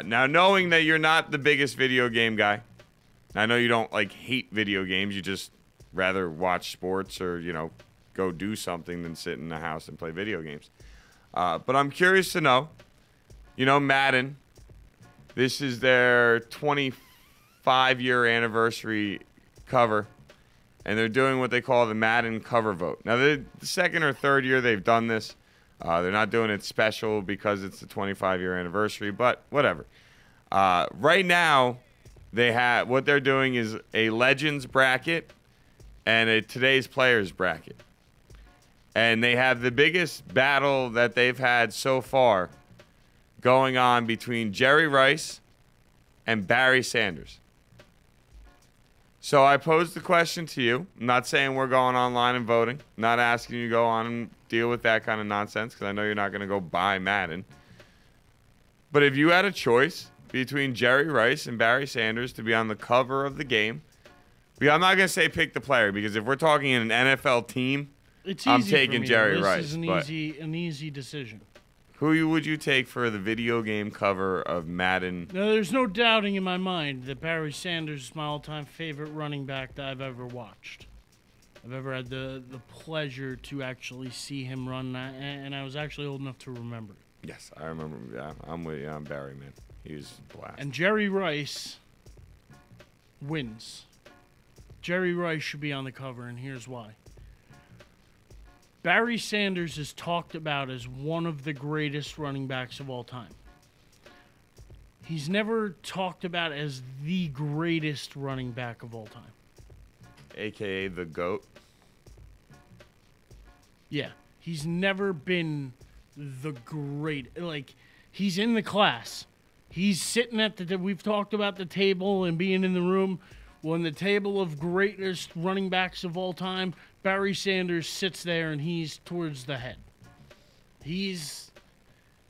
Now, knowing that you're not the biggest video game guy, I know you don't like hate video games. You just rather watch sports or, go do something than sit in the house and play video games. But I'm curious to know, Madden, this is their 25-year anniversary cover, and they're doing what they call the Madden cover vote. Now, the second or third year they've done this. They're not doing it special because it's the 25-year anniversary, but whatever. Right now, what they're doing is a Legends bracket and a Today's Players bracket. And they have the biggest battle that they've had so far going on between Jerry Rice and Barry Sanders. So I posed the question to you. I'm not saying we're going online and voting. I'm not asking you to go on and deal with that kind of nonsense because I know you're not going to go buy Madden. But if you had a choice between Jerry Rice and Barry Sanders to be on the cover of the game, I'm not going to say pick the player because if we're talking an NFL team, I'm taking Jerry Rice. This is an easy decision. Who would you take for the video game cover of Madden? Now, there's no doubting in my mind that Barry Sanders is my all-time favorite running back that I've ever watched. I've ever had the pleasure to actually see him run, and I was actually old enough to remember it. Yes, I remember. Yeah, I'm with you. I'm Barry, man. He was a blast. And Jerry Rice wins. Jerry Rice should be on the cover, and here's why. Barry Sanders is talked about as one of the greatest running backs of all time. He's never talked about as the greatest running back of all time. AKA the GOAT. Yeah. He's never been the great. Like, he's in the class. He's sitting at we've talked about the table and being in the room. When the table of greatest running backs of all time, Barry Sanders sits there and he's towards the head. He's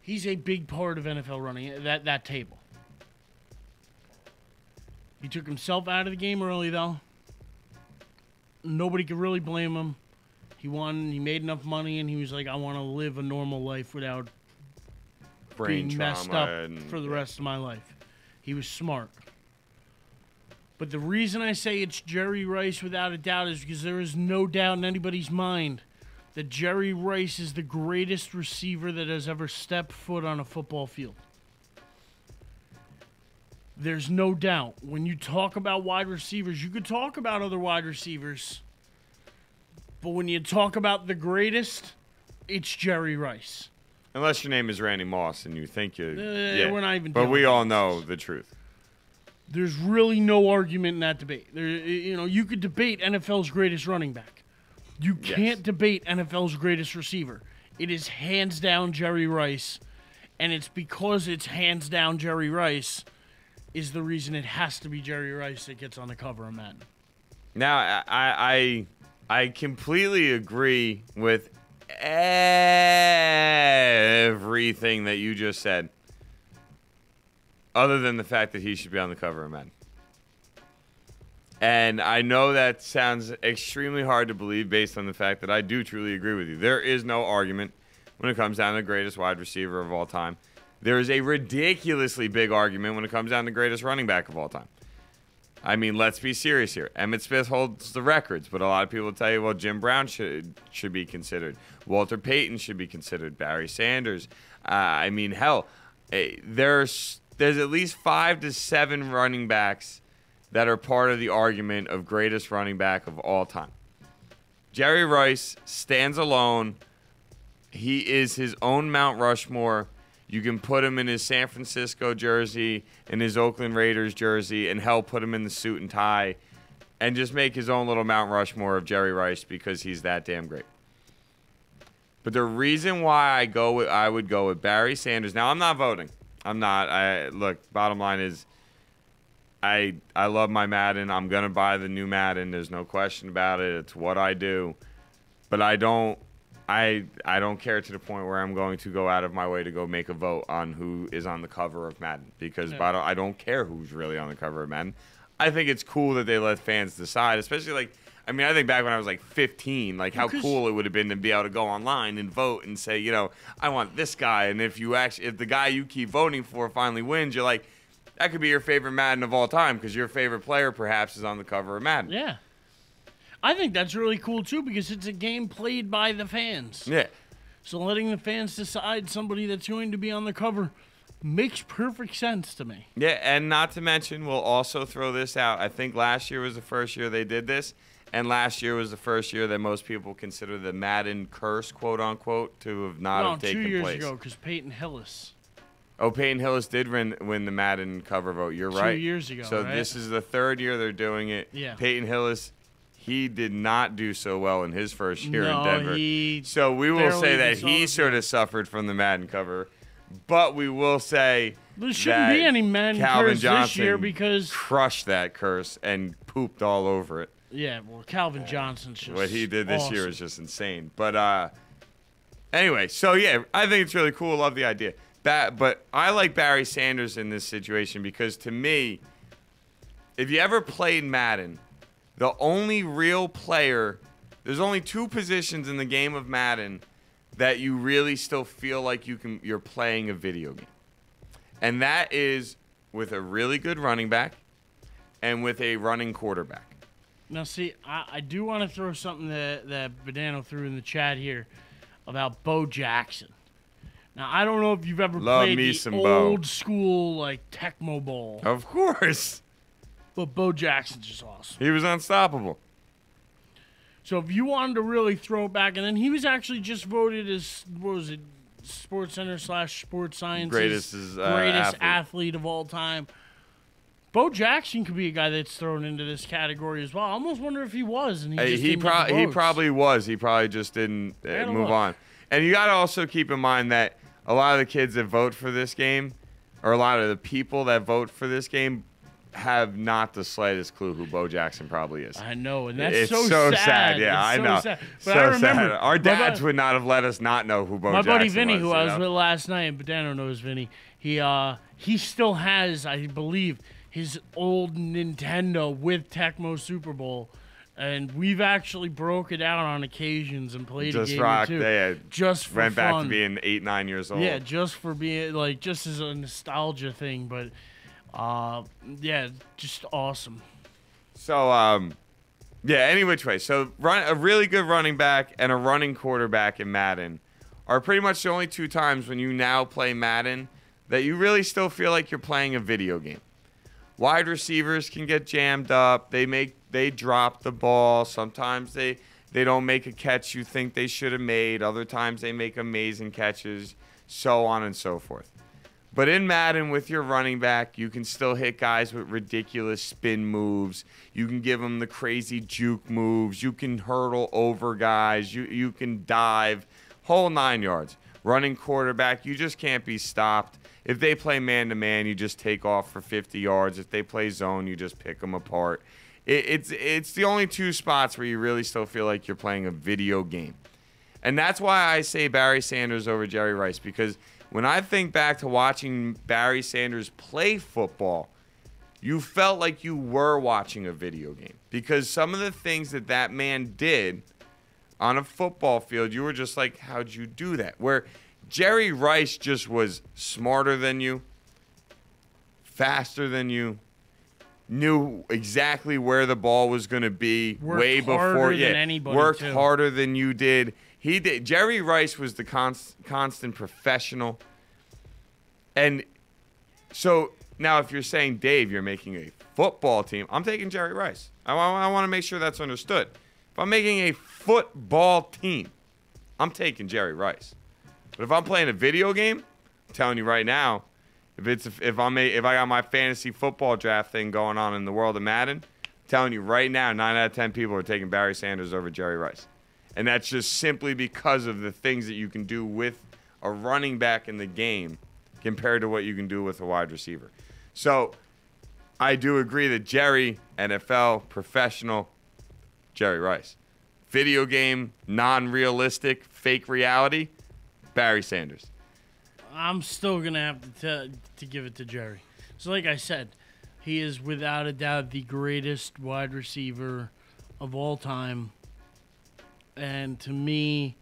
a big part of NFL running, that table. He took himself out of the game early, though. Nobody could really blame him. He won, he made enough money, and he was like, I want to live a normal life without being messed up for the rest of my life. He was smart. But the reason I say it's Jerry Rice without a doubt is because there is no doubt in anybody's mind that Jerry Rice is the greatest receiver that has ever stepped foot on a football field. There's no doubt. When you talk about wide receivers, you could talk about other wide receivers. But when you talk about the greatest, it's Jerry Rice. Unless your name is Randy Moss and you think you... We're not even... But we all know the truth. There's really no argument in that debate. You could debate NFL's greatest running back. You can't debate NFL's greatest receiver. It is hands down Jerry Rice, and it's because it's hands down Jerry Rice is the reason it has to be Jerry Rice that gets on the cover of Madden. Now, I completely agree with everything that you just said. Other than the fact that he should be on the cover of Madden. And I know that sounds extremely hard to believe based on the fact that I do truly agree with you. There is no argument when it comes down to the greatest wide receiver of all time. There is a ridiculously big argument when it comes down to the greatest running back of all time. I mean, let's be serious here. Emmitt Smith holds the records, but a lot of people tell you, well, Jim Brown should be considered. Walter Payton should be considered. Barry Sanders. Hell, there's at least 5 to 7 running backs that are part of the argument of greatest running back of all time. Jerry Rice stands alone. He is his own Mount Rushmore. You can put him in his San Francisco jersey, in his Oakland Raiders jersey, and put him in the suit and tie, and just make his own little Mount Rushmore of Jerry Rice because he's that damn great. But the reason why I would go with Barry Sanders. Now, I'm not voting. I'm not. Look, bottom line is I love my Madden. I'm going to buy the new Madden. There's no question about it. It's what I do. But I don't care to the point where I'm going to go out of my way to go make a vote on who is on the cover of Madden because I don't care who's really on the cover of Madden. I think it's cool that they let fans decide, especially I mean, I think back when I was like 15, like how Because- cool it would have been to be able to go online and vote and say, you know, I want this guy. And if the guy you keep voting for finally wins, you're like, that could be your favorite Madden of all time because your favorite player perhaps is on the cover of Madden. Yeah. I think that's really cool, too, because it's a game played by the fans. Yeah. So letting the fans decide somebody that's going to be on the cover makes perfect sense to me. Yeah, and not to mention, we'll also throw this out. I think last year was the first year they did this, and last year was the first year that most people consider the Madden curse, quote unquote, to have not have taken 2 years place. ago, because Peyton Hillis. Oh, Peyton Hillis did win the Madden cover vote. You're right. 2 years ago, So right? this is the third year they're doing it. Yeah. Peyton Hillis, he did not do so well in his first year No, in Denver. he So we will barely say that even saw he the sort of suffered from the Madden cover, but we will say There shouldn't be that any Madden Calvin curse Johnson this year because... crushed that curse and pooped all over it. Yeah, well, Calvin Johnson's just What he did this awesome. year is just insane. But anyway, so yeah, I think it's really cool. Love the idea. But I like Barry Sanders in this situation because to me, if you ever played Madden, the only real player, there's only two positions in the game of Madden that you really still feel like you're playing a video game. And that is with a really good running back and with a running quarterback. Now, see, I do want to throw something that Badano threw in the chat here about Bo Jackson. Now, I don't know if you've ever Love played me the some Bo. old school, like, Tecmo Bowl, Of course. but Bo Jackson's just awesome. He was unstoppable. So if you wanted to really throw it back, and then he was actually just voted as, what was it, SportsCenter / Sports Science's Greatest athlete of all time. Bo Jackson could be a guy that's thrown into this category as well. I almost wonder if he was, and He probably was. He probably just didn't Gotta move look. on. And you got to also keep in mind that a lot of the kids that vote for this game, or a lot of the people that vote for this game, have not the slightest clue who Bo Jackson probably is. I know, and that's It's so sad. Yeah, It's I so know. sad. But So I remember sad. Our dads would not have let us not know who Bo my Jackson buddy Vinny, was. who you I was know? with last night, but Badano knows Vinny. He still has, I believe, his old Nintendo with Tecmo Super Bowl, and we've actually broke it out on occasions and played a Just game rocked. or two. They Just for went fun. back to being 8, 9 years old. Yeah, just for being like just as a nostalgia thing, but yeah, just awesome. So, yeah, any which way. So, a really good running back and a running quarterback in Madden are pretty much the only two times when you now play Madden that you really still feel like you're playing a video game. Wide receivers can get jammed up. They drop the ball. Sometimes they don't make a catch you think they should have made. Other times they make amazing catches, so on and so forth. But in Madden, with your running back, you can still hit guys with ridiculous spin moves. You can give them the crazy juke moves. You can hurdle over guys. You can dive, whole 9 yards. Running quarterback, you just can't be stopped. If they play man-to-man, you just take off for 50 yards. If they play zone, you just pick them apart. It's the only two spots where you really still feel like you're playing a video game. And that's why I say Barry Sanders over Jerry Rice, because when I think back to watching Barry Sanders play football, you felt like you were watching a video game. Because some of the things that man did on a football field, you were just like, how'd you do that? Where Jerry Rice just was smarter than you, faster than you, knew exactly where the ball was going to be way before. Than anybody, worked too. harder than you did. He did. Jerry Rice was the constant professional. And so now if you're saying, Dave, you're making a football team, I'm taking Jerry Rice. I want to make sure that's understood. If I'm making a football team, I'm taking Jerry Rice. But if I'm playing a video game, I'm telling you right now, if I got my fantasy football draft thing going on in the world of Madden, I'm telling you right now, 9 out of 10 people are taking Barry Sanders over Jerry Rice. And that's just simply because of the things that you can do with a running back in the game compared to what you can do with a wide receiver. So I do agree that Jerry, NFL, professional, Jerry Rice. Video game, non-realistic, fake reality, Barry Sanders. I'm still going to have to give it to Jerry. So like I said, he is without a doubt the greatest wide receiver of all time. And to me,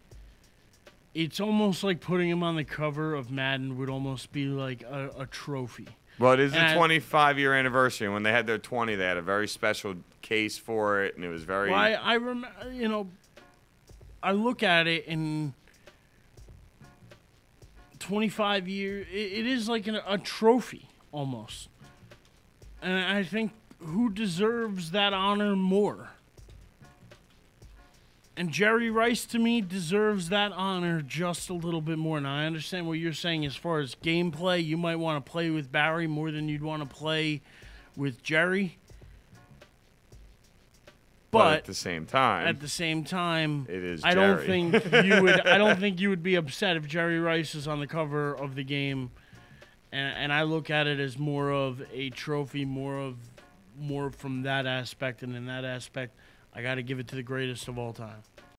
it's almost like putting him on the cover of Madden would almost be like a trophy. Well, it is the 25-year anniversary. When they had their 20, they had a very special case for it, and it was very... Well, I remember, you know, I look at it and 25 years, it is like a trophy almost. And I think who deserves that honor more? And Jerry Rice, to me, deserves that honor just a little bit more. Now, I understand what you're saying as far as gameplay. You might want to play with Barry more than you'd want to play with Jerry. But at the same time, it is I Jerry. don't think you would. I don't think you would be upset if Jerry Rice is on the cover of the game. And I look at it as more of a trophy, more from that aspect, and in that aspect, I got to give it to the greatest of all time.